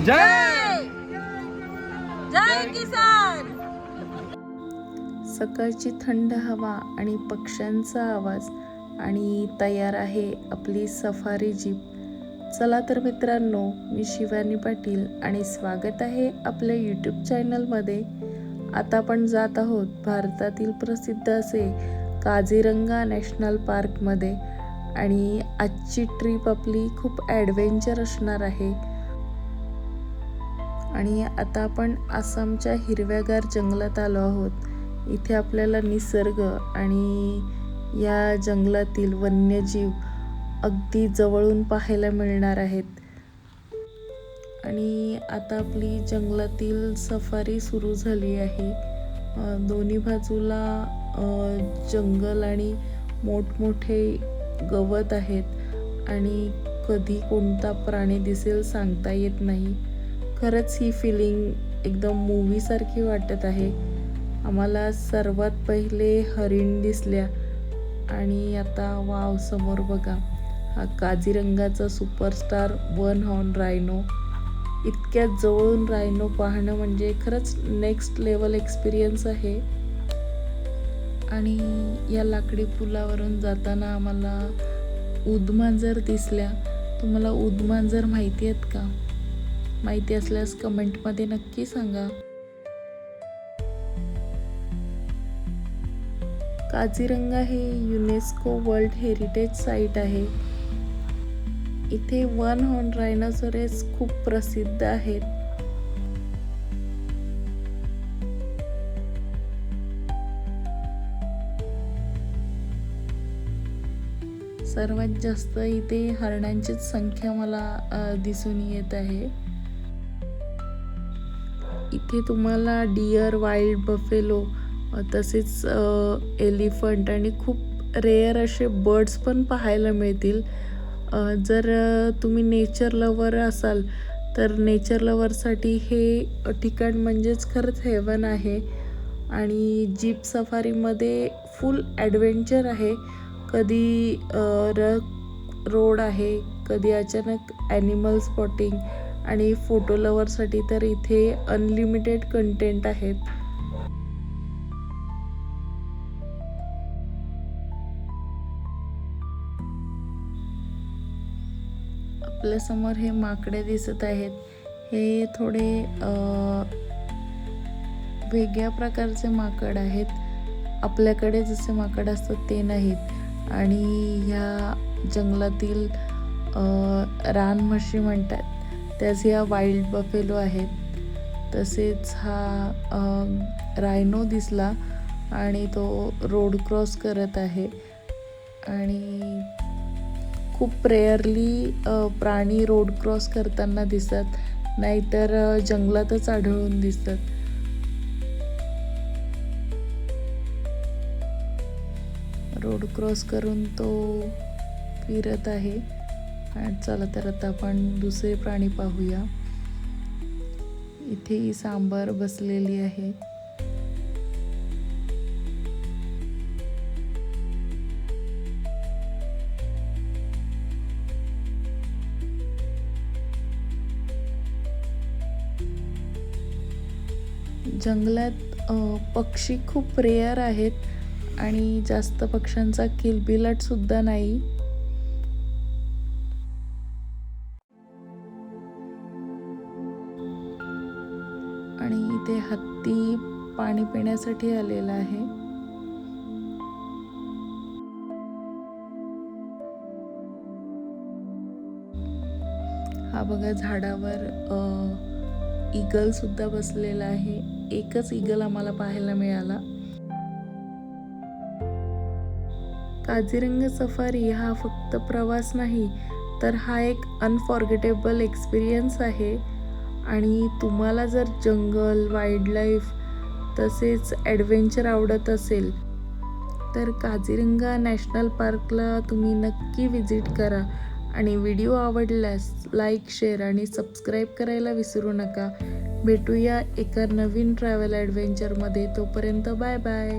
जय जय किसान. सकाळची थंड हवा आणि पक्ष्यांचा आवाज आणि तयार आहे आपली सफारी जीप. चला तर मित्रांनो, मी शिवानी पाटील आणि स्वागत आहे आपल्या यूट्यूब चॅनलमध्ये. आता आपण जात आहोत भारतातील प्रसिद्ध असे काझीरंगा नॅशनल पार्कमध्ये आणि आजची ट्रिप आपली खूप ॲडव्हेंचर असणार आहे. आणि आता आपण आसामच्या हिरव्यागार जंगलात आलो आहोत. इथे आपल्याला निसर्ग आणि या जंगलातील वन्यजीव अगदी जवळून पाहायला मिळणार आहेत. आणि आता आपली जंगलातील सफारी सुरू झाली आहे. दोन्ही बाजूला जंगल आणि मोठमोठे गवत आहेत आणि कधी कोणता प्राणी दिसेल सांगता येत नाही. खरंच ही फिलिंग एकदम मूवीसारखी वाटत आहे. आम्हाला सर्वात पहिले हरिण दिसल्या आणि आता वाव, समोर बघा, हा काझीरंगाचा सुपरस्टार वन हॉर्न रायनो. इतक्या जवळून रायनो पाहणं म्हणजे खरंच नेक्स्ट लेवल एक्सपिरियन्स आहे. आणि या लाकडी पुलावरून जाताना आम्हाला उदमांजर दिसल्या. तुम्हाला उदमांजर माहिती आहेत का? माहिती असल्यास कमेंटमध्ये नक्की सांगा. काझीरंगा हे युनेस्को वर्ल्ड हेरिटेज साईट आहे. इथे वन हॉर्न रायनोसॉरस खूप प्रसिद्ध आहेत. सर्वात जास्त इथे हरणांचीच संख्या मला दिसून येत आहे. इथे तुम्हाला डिअर, वाईल्ड बफेलो, तसेच एलिफंट आणि खूप रेअर असे बर्ड्स पण पाहायला मिळतील. जर तुम्ही नेचर लवर असाल तर नेचर लवरसाठी हे ठिकाण म्हणजेच खरंच हेवन आहे. आणि जीप सफारीमध्ये फुल ॲडव्हेंचर आहे. कधी रोड आहे, कधी अचानक ॲनिमल स्पॉटिंग आणि फोटो लवरसाठी तर इथे अनलिमिटेड कंटेंट आहेत. आपल्यासमोर हे माकडे दिसत आहेत. हे थोडे वेगळ्या प्रकारचे माकड आहेत. आपल्याकडे जसे माकड असतात ते नाहीत. आणि ह्या जंगलातील रानम्हशी म्हणतात त्याच ह्या वाईल्ड बफेलो आहेत. तसेच हा रायनो दिसला आणि तो रोड क्रॉस करत आहे. आणि खूप रेअरली प्राणी रोड क्रॉस करताना दिसत, नाहीतर जंगलातच आढळून दिसतात. रोड क्रॉस करून तो फिरत आहे. चला तर आता आपण दुसरे प्राणी पाहूया. इथे ही सांबर बसलेली आहे. जंगलात पक्षी खूप रेअर आहेत आणि जास्त पक्ष्यांचा किलबिलाट सुद्धा नाही. आणि इथे हत्ती पाणी पिण्यासाठी आलेला आहे. हा बघा, झाडावर ईगल सुद्धा बसलेला आहे. एकच ईगल आम्हाला पाहायला मिळाला. काझीरंगा सफारी हा फक्त प्रवास नाही, तर हा एक अनफॉर्गेटेबल एक्सपिरियन्स आहे. आणि तुम्हाला जर जंगल, वाईल्डलाईफ तसेच ॲडव्हेंचर आवडत असेल तर काझीरंगा नॅशनल पार्कला तुम्ही नक्की व्हिजिट करा. आणि व्हिडिओ आवडल्यास लाईक, शेअर आणि सबस्क्राईब करायला विसरू नका. भेटूया एका नवीन ट्रॅव्हल ॲडव्हेंचरमध्ये. तोपर्यंत बाय बाय.